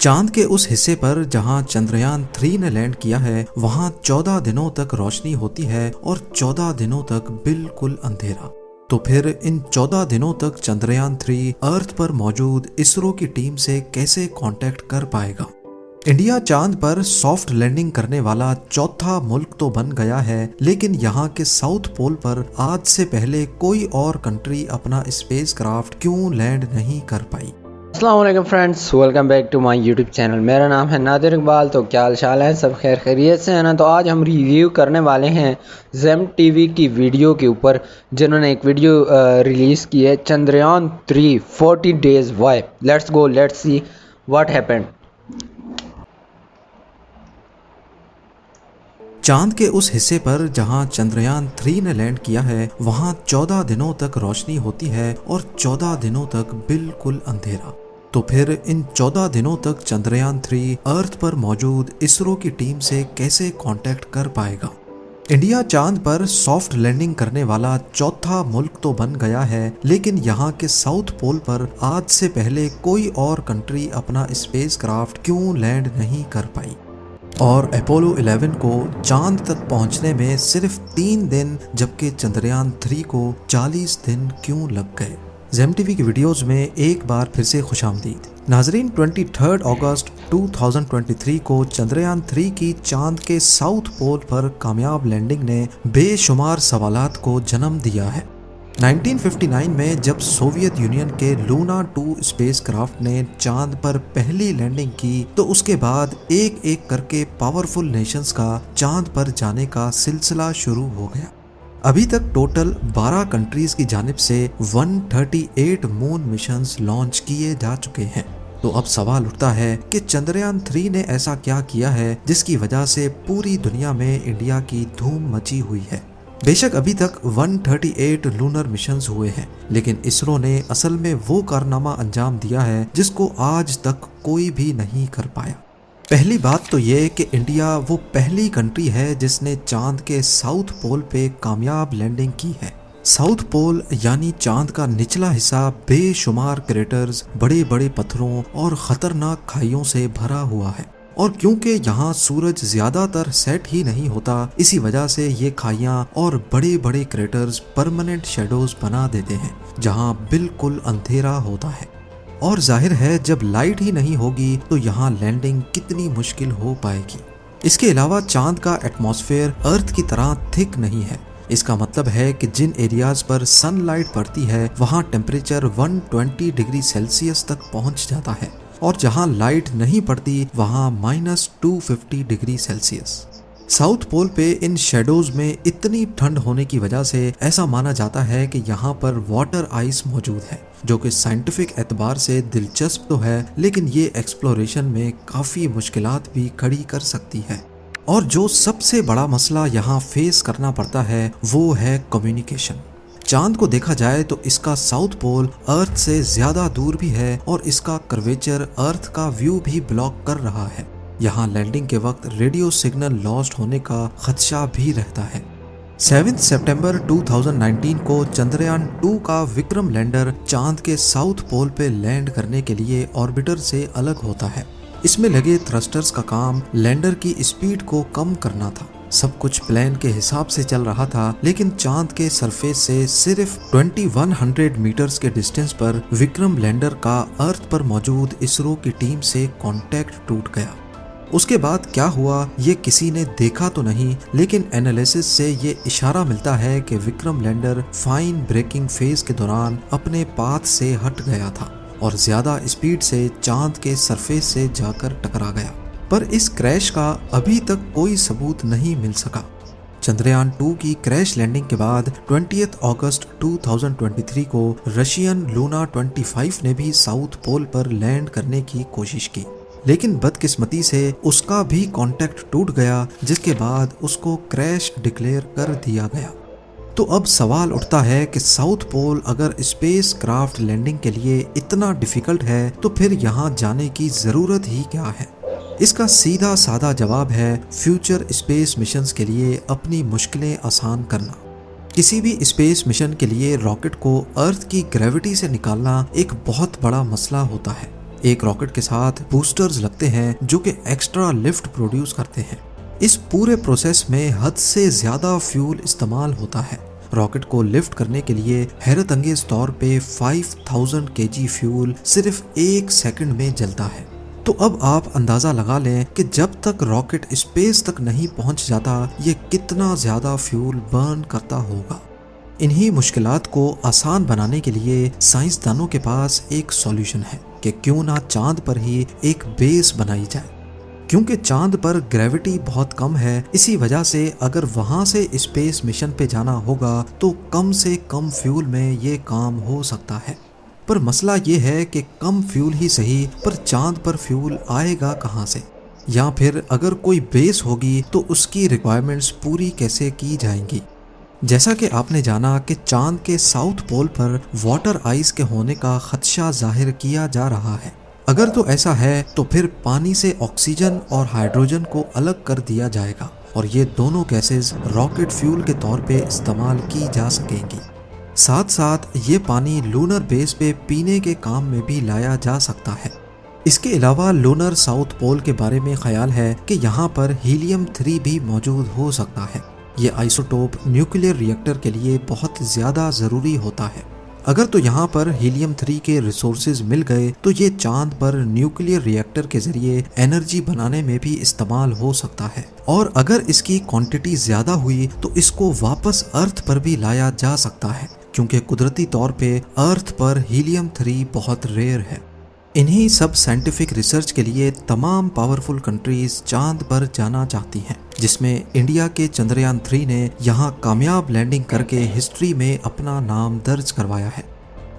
चांद के उस हिस्से पर जहां चंद्रयान 3 ने लैंड किया है वहां 14 दिनों तक रोशनी होती है और 14 दिनों तक बिल्कुल अंधेरा। तो फिर इन 14 दिनों तक चंद्रयान 3 अर्थ पर मौजूद इसरो की टीम से कैसे कांटेक्ट कर पाएगा। इंडिया चांद पर सॉफ्ट लैंडिंग करने वाला चौथा मुल्क तो बन गया है, लेकिन यहाँ के साउथ पोल पर आज से पहले कोई और कंट्री अपना स्पेसक्राफ्ट क्यों लैंड नहीं कर पाई। अस्सलाम वालेकुम friends, welcome back to my YouTube channel. मेरा नाम है नादिर इकबाल। तो क्या हाल चाल है, सब खैर खैरियत से है ना। तो आज हम रिव्यू करने वाले हैं जेम टीवी की वीडियो के ऊपर, जिन्होंने एक वीडियो रिलीज़ की है चंद्रयान 3 40 डेज वाई। Let's go, let's see what happened. चांद के उस हिस्से पर जहां चंद्रयान 3 ने लैंड किया है वहां 14 दिनों तक रोशनी होती है और 14 दिनों तक बिल्कुल अंधेरा। तो फिर इन 14 दिनों तक चंद्रयान 3 अर्थ पर मौजूद इसरो की टीम से कैसे कांटेक्ट कर पाएगा। इंडिया चांद पर सॉफ्ट लैंडिंग करने वाला चौथा मुल्क तो बन गया है, लेकिन यहाँ के साउथ पोल पर आज से पहले कोई और कंट्री अपना स्पेसक्राफ्ट क्यों लैंड नहीं कर पाई। और अपोलो 11 को चांद तक पहुंचने में सिर्फ 3 दिन, जबकि चंद्रयान 3 को 40 दिन क्यों लग गए। जेम टीवी की वीडियोस में एक बार फिर से खुशामदीद नाजरीन। 23 अगस्त 2023 को चंद्रयान 3 की चांद के साउथ पोल पर कामयाब लैंडिंग ने बेशुमार सवालात को जन्म दिया है। 1959 में जब सोवियत यूनियन के लूना 2 स्पेसक्राफ्ट ने चांद पर पहली लैंडिंग की, तो उसके बाद एक एक करके पावरफुल नेशंस का चांद पर जाने का सिलसिला शुरू हो गया। अभी तक टोटल 12 कंट्रीज की जानिब से 138 मून मिशंस लॉन्च किए जा चुके हैं। तो अब सवाल उठता है कि चंद्रयान 3 ने ऐसा क्या किया है जिसकी वजह से पूरी दुनिया में इंडिया की धूम मची हुई है। बेशक अभी तक 138 लूनर मिशंस हुए हैं, लेकिन इसरो ने असल में वो कारनामा अंजाम दिया है जिसको आज तक कोई भी नहीं कर पाया। पहली बात तो ये कि इंडिया वो पहली कंट्री है जिसने चांद के साउथ पोल पे कामयाब लैंडिंग की है। साउथ पोल यानी चांद का निचला हिस्सा बेशुमार क्रेटर्स, बड़े बड़े पत्थरों और खतरनाक खाइयों से भरा हुआ है। और क्योंकि यहाँ सूरज ज्यादातर सेट ही नहीं होता, इसी वजह से ये खाइयाँ और बड़े बड़े क्रेटर्स परमानेंट शेडोज बना देते हैं जहाँ बिल्कुल अंधेरा होता है। और जाहिर है जब लाइट ही नहीं होगी तो यहाँ लैंडिंग कितनी मुश्किल हो पाएगी। इसके अलावा चांद का एटमॉस्फेयर अर्थ की तरह थिक नहीं है। इसका मतलब है कि जिन एरियाज पर सनलाइट पड़ती है वहाँ टेम्परेचर 120 डिग्री सेल्सियस तक पहुँच जाता है, और जहां लाइट नहीं पड़ती वहां -250 डिग्री सेल्सियस। साउथ पोल पे इन शेडोज में इतनी ठंड होने की वजह से ऐसा माना जाता है कि यहाँ पर वाटर आइस मौजूद है, जो कि साइंटिफिक एतबार से दिलचस्प तो है, लेकिन ये एक्सप्लोरेशन में काफ़ी मुश्किलात भी खड़ी कर सकती है। और जो सबसे बड़ा मसला यहाँ फेस करना पड़ता है वो है कम्युनिकेशन। चांद को देखा जाए तो इसका साउथ पोल अर्थ से ज्यादा दूर भी है और इसका कर्वेचर अर्थ का व्यू भी ब्लॉक कर रहा है। यहाँ लैंडिंग के वक्त रेडियो सिग्नल लॉस्ट होने का खदशा भी रहता है। 7 सितंबर 2019 को चंद्रयान 2 का विक्रम लैंडर चांद के साउथ पोल पे लैंड करने के लिए ऑर्बिटर से अलग होता है। इसमें लगे थ्रस्टर्स का काम लैंडर की स्पीड को कम करना था। सब कुछ प्लान के हिसाब से चल रहा था, लेकिन चांद के सरफेस से सिर्फ 2100 मीटर्स के डिस्टेंस पर विक्रम लैंडर का अर्थ पर मौजूद इसरो की टीम से कांटेक्ट टूट गया। उसके बाद क्या हुआ ये किसी ने देखा तो नहीं, लेकिन एनालिसिस से ये इशारा मिलता है कि Vikram lander fine braking phase के दौरान अपने पाथ से हट गया था और ज्यादा स्पीड से चांद के सरफेस से जाकर टकरा गया। पर इस क्रैश का अभी तक कोई सबूत नहीं मिल सका। चंद्रयान 2 की क्रैश लैंडिंग के बाद 20 अगस्त 2023 को रशियन लूना 25 ने भी साउथ पोल पर लैंड करने की कोशिश की, लेकिन बदकिस्मती से उसका भी कांटेक्ट टूट गया, जिसके बाद उसको क्रैश डिक्लेयर कर दिया गया। तो अब सवाल उठता है कि साउथ पोल अगर स्पेस क्राफ्ट लैंडिंग के लिए इतना डिफिकल्ट है तो फिर यहाँ जाने की ज़रूरत ही क्या है। इसका सीधा साधा जवाब है फ्यूचर स्पेस मिशंस के लिए अपनी मुश्किलें आसान करना। किसी भी स्पेस मिशन के लिए रॉकेट को अर्थ की ग्रेविटी से निकालना एक बहुत बड़ा मसला होता है। एक रॉकेट के साथ बूस्टर्स लगते हैं जो कि एक्स्ट्रा लिफ्ट प्रोड्यूस करते हैं। इस पूरे प्रोसेस में हद से ज्यादा फ्यूल इस्तेमाल होता है। रॉकेट को लिफ्ट करने के लिए हैरत अंगेज तौर पे 5000 केजी फ्यूल सिर्फ 1 सेकंड में जलता है। तो अब आप अंदाजा लगा लें कि जब तक रॉकेट स्पेस तक नहीं पहुंच जाता ये कितना ज्यादा फ्यूल बर्न करता होगा। इन्हीं मुश्किलात को आसान बनाने के लिए साइंसदानों के पास एक सॉल्यूशन है कि क्यों ना चांद पर ही एक बेस बनाई जाए। क्योंकि चांद पर ग्रेविटी बहुत कम है, इसी वजह से अगर वहां से स्पेस मिशन पे जाना होगा तो कम से कम फ्यूल में ये काम हो सकता है। पर मसला ये है कि कम फ्यूल ही सही, पर चांद पर फ्यूल आएगा कहाँ से, या फिर अगर कोई बेस होगी तो उसकी रिक्वायरमेंट्स पूरी कैसे की जाएंगी। जैसा कि आपने जाना कि चांद के साउथ पोल पर वाटर आइस के होने का खदशा जाहिर किया जा रहा है। अगर तो ऐसा है तो फिर पानी से ऑक्सीजन और हाइड्रोजन को अलग कर दिया जाएगा और ये दोनों गैसेस रॉकेट फ्यूल के तौर पे इस्तेमाल की जा सकेंगी। साथ साथ ये पानी लूनर बेस पे पीने के काम में भी लाया जा सकता है। इसके अलावा लूनर साउथ पोल के बारे में ख्याल है कि यहाँ पर हीलियम 3 भी मौजूद हो सकता है। ये आइसोटोप न्यूक्लियर रिएक्टर के लिए बहुत ज़्यादा ज़रूरी होता है। अगर तो यहाँ पर हीलियम 3 के रिसोर्सेज मिल गए तो ये चांद पर न्यूक्लियर रिएक्टर के जरिए एनर्जी बनाने में भी इस्तेमाल हो सकता है, और अगर इसकी क्वांटिटी ज़्यादा हुई तो इसको वापस अर्थ पर भी लाया जा सकता है, क्योंकि कुदरती तौर पे अर्थ पर हीलियम 3 बहुत रेयर है। इन्हीं सब साइंटिफिक रिसर्च के लिए तमाम पावरफुल कंट्रीज चांद पर जाना चाहती हैं, जिसमें इंडिया के चंद्रयान 3 ने यहाँ कामयाब लैंडिंग करके हिस्ट्री में अपना नाम दर्ज करवाया है।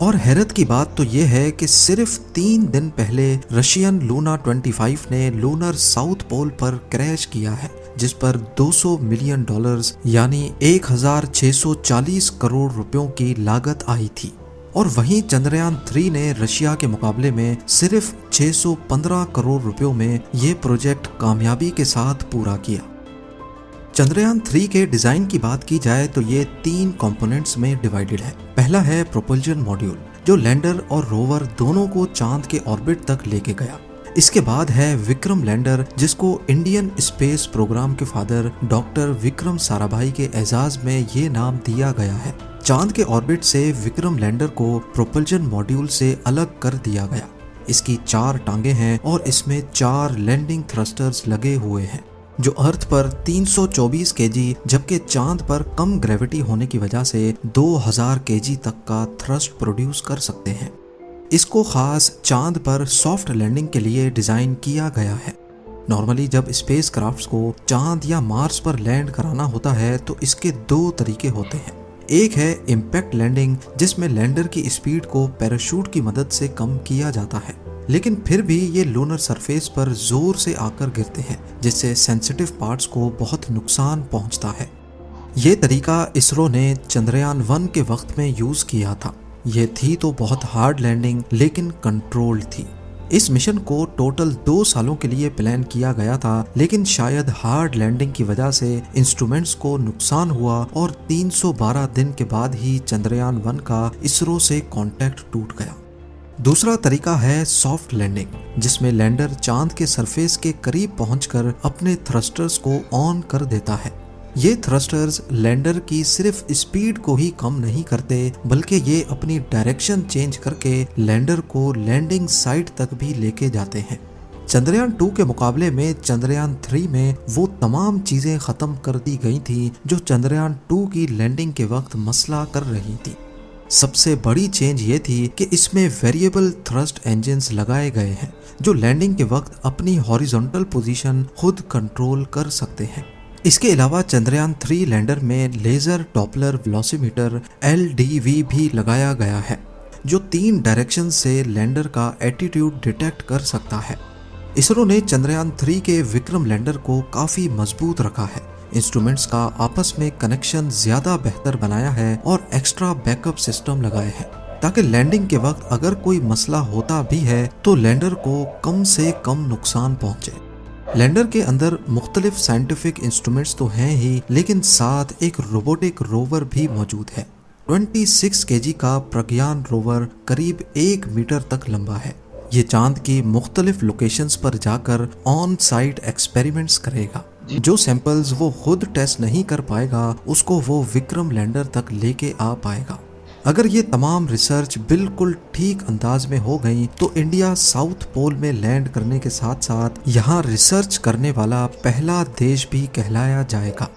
और हैरत की बात तो ये है कि सिर्फ 3 दिन पहले रशियन लूना 25 ने लूनर साउथ पोल पर क्रैश किया है, जिस पर $200 मिलियन यानी 1640 करोड़ रुपयों की लागत आई थी। और वहीं चंद्रयान 3 ने रशिया के मुकाबले में सिर्फ 615 करोड़ रुपयों में ये प्रोजेक्ट कामयाबी के साथ पूरा किया। चंद्रयान 3 के डिजाइन की बात की जाए तो ये 3 कंपोनेंट्स में डिवाइडेड है। पहला है प्रोपल्जन मॉड्यूल, जो लैंडर और रोवर दोनों को चांद के ऑर्बिट तक लेके गया। इसके बाद है विक्रम लैंडर, जिसको इंडियन स्पेस प्रोग्राम के फादर डॉक्टर विक्रम साराभाई के एजाज में ये नाम दिया गया है। चांद के ऑर्बिट से विक्रम लैंडर को प्रोपल्जन मॉड्यूल से अलग कर दिया गया। इसकी 4 टांगे हैं और इसमें 4 लैंडिंग थ्रस्टर्स लगे हुए हैं, जो अर्थ पर 324 केजी जबकि चांद पर कम ग्रेविटी होने की वजह से 2000 केजी तक का थ्रस्ट प्रोड्यूस कर सकते हैं। इसको खास चांद पर सॉफ्ट लैंडिंग के लिए डिजाइन किया गया है। नॉर्मली जब स्पेस क्राफ्ट्स को चांद या मार्स पर लैंड कराना होता है तो इसके 2 तरीके होते हैं। एक है इम्पैक्ट लैंडिंग, जिसमें लैंडर की स्पीड को पैराशूट की मदद से कम किया जाता है, लेकिन फिर भी ये लूनर सरफेस पर जोर से आकर गिरते हैं, जिससे सेंसिटिव पार्ट्स को बहुत नुकसान पहुंचता है। ये तरीका इसरो ने चंद्रयान 1 के वक्त में यूज किया था। ये थी तो बहुत हार्ड लैंडिंग, लेकिन कंट्रोल्ड थी। इस मिशन को टोटल 2 सालों के लिए प्लान किया गया था, लेकिन शायद हार्ड लैंडिंग की वजह से इंस्ट्रूमेंट्स को नुकसान हुआ और 312 दिन के बाद ही चंद्रयान 1 का इसरो से कांटेक्ट टूट गया। दूसरा तरीका है सॉफ्ट लैंडिंग, जिसमें लैंडर चांद के सरफेस के करीब पहुंचकर अपने थ्रस्टर्स को ऑन कर देता है। ये थ्रस्टर्स लैंडर की सिर्फ स्पीड को ही कम नहीं करते, बल्कि ये अपनी डायरेक्शन चेंज करके लैंडर को लैंडिंग साइट तक भी लेके जाते हैं। चंद्रयान 2 के मुकाबले में चंद्रयान 3 में वो तमाम चीजें खत्म कर दी गई थी जो चंद्रयान 2 की लैंडिंग के वक्त मसला कर रही थी। सबसे बड़ी चेंज ये थी कि इसमें वेरिएबल थ्रस्ट इंजन्स लगाए गए हैं, जो लैंडिंग के वक्त अपनी हॉरिजॉन्टल पोजीशन खुद कंट्रोल कर सकते हैं। इसके अलावा चंद्रयान 3 लैंडर में लेजर डॉपलर वेलोसिमीटर LDV भी लगाया गया है, जो 3 डायरेक्शन से लैंडर का एटीट्यूड डिटेक्ट कर सकता है। इसरो ने चंद्रयान 3 के विक्रम लैंडर को काफी मजबूत रखा है, इंस्ट्रूमेंट्स का आपस में कनेक्शन ज्यादा बेहतर बनाया है और एक्स्ट्रा बैकअप सिस्टम लगाए हैं, ताकि लैंडिंग के वक्त अगर कोई मसला होता भी है तो लैंडर को कम से कम नुकसान पहुंचे। लैंडर के अंदर मुख्तलिफ साइंटिफिक इंस्ट्रूमेंट्स तो हैं ही, लेकिन साथ एक रोबोटिक रोवर भी मौजूद है। 26 केजी का प्रज्ञान रोवर करीब 1 मीटर तक लंबा है ये चांद की मुख्तलिफ लोकेशंस पर जाकर ऑन साइट एक्सपेरिमेंट्स करेगा। जो सैंपल्स वो खुद टेस्ट नहीं कर पाएगा उसको वो विक्रम लैंडर तक लेके आ पाएगा। अगर ये तमाम रिसर्च बिल्कुल ठीक अंदाज में हो गई तो इंडिया साउथ पोल में लैंड करने के साथ साथ यहाँ रिसर्च करने वाला पहला देश भी कहलाया जाएगा।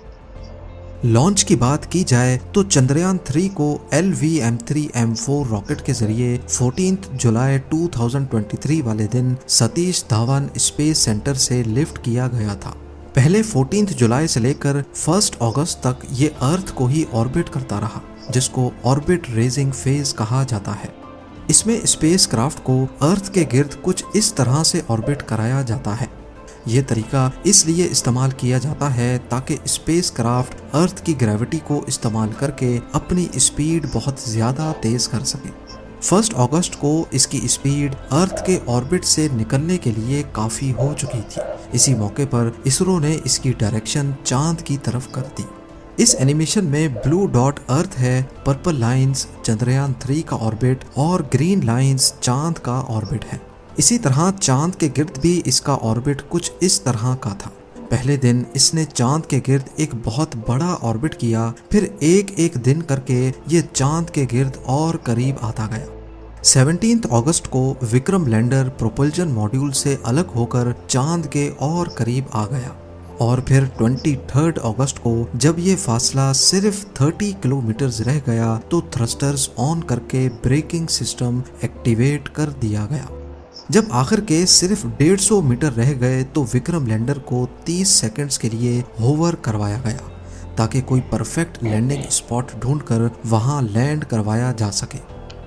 लॉन्च की बात की जाए तो चंद्रयान 3 को LVM-3M4 रॉकेट के जरिए 14 जुलाई 2023 वाले दिन सतीश धावन स्पेस सेंटर से लिफ्ट किया गया था। पहले 14 जुलाई से लेकर 1 अगस्त तक ये अर्थ को ही ऑर्बिट करता रहा, जिसको ऑर्बिट रेजिंग फेज कहा जाता है। इसमें स्पेसक्राफ्ट को अर्थ के गिर्द कुछ इस तरह से ऑर्बिट कराया जाता है। ये तरीका इसलिए इस्तेमाल किया जाता है ताकि स्पेसक्राफ्ट अर्थ की ग्रेविटी को इस्तेमाल करके अपनी स्पीड बहुत ज़्यादा तेज़ कर सके। 1 अगस्त को इसकी स्पीड अर्थ के ऑर्बिट से निकलने के लिए काफ़ी हो चुकी थी। इसी मौके पर इसरो ने इसकी डायरेक्शन चांद की तरफ कर दी। इस एनिमेशन में ब्लू डॉट अर्थ है, पर्पल लाइंस चंद्रयान 3 का ऑर्बिट और ग्रीन लाइंस चांद का ऑर्बिट है। इसी तरह चांद के गिर्द भी इसका ऑर्बिट कुछ इस तरह का था। पहले दिन इसने चांद के गिर्द एक बहुत बड़ा ऑर्बिट किया, फिर एक एक दिन करके ये चांद के गिर्द और करीब आता गया। 17 अगस्त को विक्रम लैंडर प्रोपल्जन मॉड्यूल से अलग होकर चांद के और करीब आ गया और फिर 23 अगस्त को जब ये फासला सिर्फ 30 किलोमीटर रह गया तो थ्रस्टर्स ऑन करके ब्रेकिंग सिस्टम एक्टिवेट कर दिया गया। जब आखिर के सिर्फ 150 मीटर रह गए तो विक्रम लैंडर को 30 सेकंड्स के लिए होवर करवाया गया ताकि कोई परफेक्ट लैंडिंग स्पॉट ढूंढकर वहां लैंड करवाया जा सके।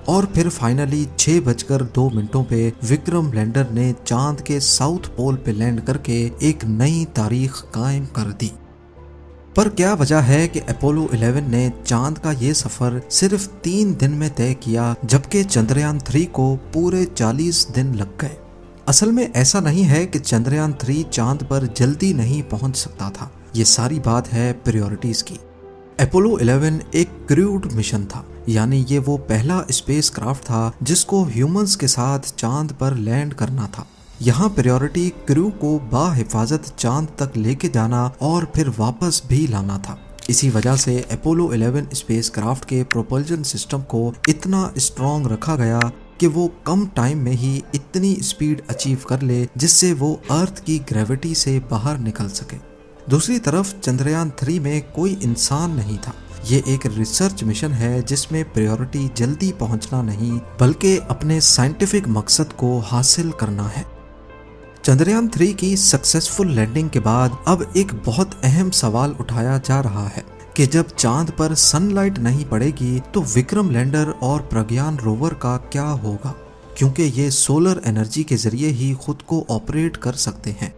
और फिर फाइनली 6:02 पे विक्रम लैंडर ने चांद के साउथ पोल पे लैंड करके एक नई तारीख कायम कर दी। पर क्या वजह है कि अपोलो 11 ने चांद का ये सफर सिर्फ 3 दिन में तय किया जबकि चंद्रयान 3 को पूरे 40 दिन लग गए? असल में ऐसा नहीं है कि चंद्रयान 3 चांद पर जल्दी नहीं पहुंच सकता था, ये सारी बात है प्रायोरिटीज की। अपोलो 11 एक क्रूड मिशन था, यानी ये वो पहला स्पेसक्राफ्ट था जिसको ह्यूमंस के साथ चांद पर लैंड करना था। यहाँ प्रायोरिटी क्रू को बाहिफाजत चांद तक लेके जाना और फिर वापस भी लाना था। इसी वजह से अपोलो 11 स्पेसक्राफ्ट के प्रोपल्जन सिस्टम को इतना स्ट्रॉन्ग रखा गया कि वो कम टाइम में ही इतनी स्पीड अचीव कर ले जिससे वो अर्थ की ग्रेविटी से बाहर निकल सके। दूसरी तरफ चंद्रयान 3 में कोई इंसान नहीं था। ये एक रिसर्च मिशन है जिसमें प्रायोरिटी जल्दी पहुंचना नहीं बल्कि अपने साइंटिफिक मकसद को हासिल करना है। चंद्रयान 3 की सक्सेसफुल लैंडिंग के बाद अब एक बहुत अहम सवाल उठाया जा रहा है कि जब चांद पर सनलाइट नहीं पड़ेगी तो विक्रम लैंडर और प्रज्ञान रोवर का क्या होगा, क्योंकि ये सोलर एनर्जी के जरिए ही खुद को ऑपरेट कर सकते हैं।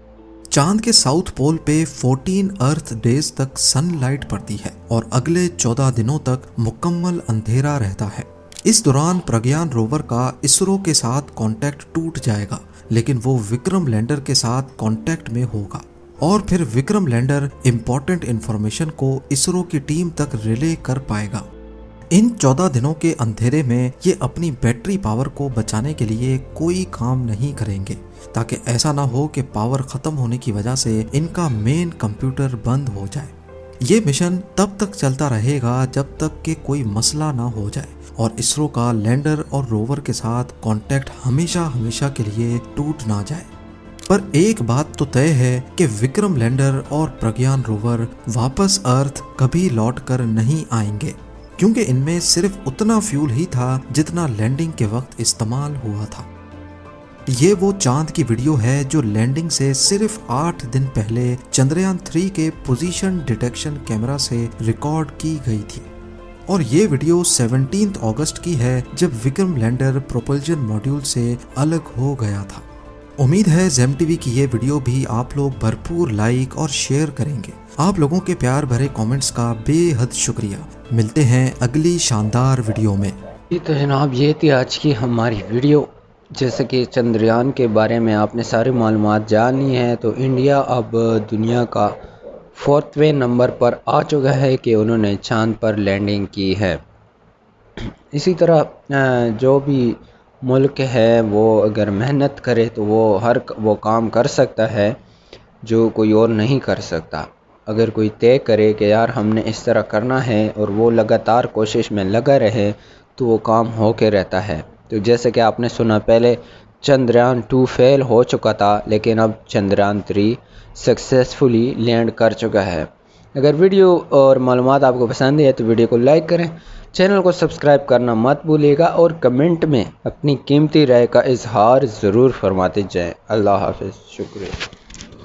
चांद के साउथ पोल पे 14 अर्थ डेज तक सनलाइट पड़ती है और अगले 14 दिनों तक मुकम्मल अंधेरा रहता है। इस दौरान प्रज्ञान रोवर का इसरो के साथ कांटेक्ट टूट जाएगा, लेकिन वो विक्रम लैंडर के साथ कांटेक्ट में होगा और फिर विक्रम लैंडर इंपॉर्टेंट इंफॉर्मेशन को इसरो की टीम तक रिले कर पाएगा। इन 14 दिनों के अंधेरे में ये अपनी बैटरी पावर को बचाने के लिए कोई काम नहीं करेंगे ताकि ऐसा ना हो कि पावर खत्म होने की वजह से इनका मेन कंप्यूटर बंद हो जाए। ये मिशन तब तक चलता रहेगा जब तक कि कोई मसला ना हो जाए और इसरो का लैंडर और रोवर के साथ कांटेक्ट हमेशा हमेशा के लिए टूट ना जाए। पर एक बात तो तय है कि विक्रम लैंडर और प्रज्ञान रोवर वापस अर्थ कभी लौट कर नहीं आएंगे, क्योंकि इनमें सिर्फ उतना फ्यूल ही था जितना लैंडिंग के वक्त इस्तेमाल हुआ था। ये वो चांद की वीडियो है जो लैंडिंग से सिर्फ 8 दिन पहले चंद्रयान 3 के पोजीशन डिटेक्शन कैमरा से रिकॉर्ड की गई थी और ये वीडियो 17 अगस्त की है जब विक्रम लैंडर प्रोपल्जन मॉड्यूल से अलग हो गया था। उम्मीद है ज़ेम टीवी की ये वीडियो भी आप लोग भरपूर लाइक और शेयर करेंगे। आप लोगों के प्यार भरे कमेंट्स का बेहद शुक्रिया। मिलते हैं अगली शानदार वीडियो में। तो जनाब ये थी आज की हमारी वीडियो। जैसे कि चंद्रयान के बारे में आपने सारी मालूमात जान ली हैं, तो इंडिया अब दुनिया का 4वें नंबर पर आ चुका है कि उन्होंने चांद पर लैंडिंग की है। इसी तरह जो भी मुल्क है वो अगर मेहनत करे तो वो काम कर सकता है जो कोई और नहीं कर सकता। अगर कोई तय करे कि यार हमने इस तरह करना है और वो लगातार कोशिश में लगा रहे तो वो काम हो के रहता है। तो जैसे कि आपने सुना पहले चंद्रयान 2 फेल हो चुका था, लेकिन अब चंद्रयान 3 सक्सेसफुली लैंड कर चुका है। अगर वीडियो और मालूमात आपको पसंद है तो वीडियो को लाइक करें, चैनल को सब्सक्राइब करना मत भूलिएगा और कमेंट में अपनी कीमती राय का इजहार ज़रूर फरमाते जाएं। अल्लाह हाफ़िज़, शुक्रिया।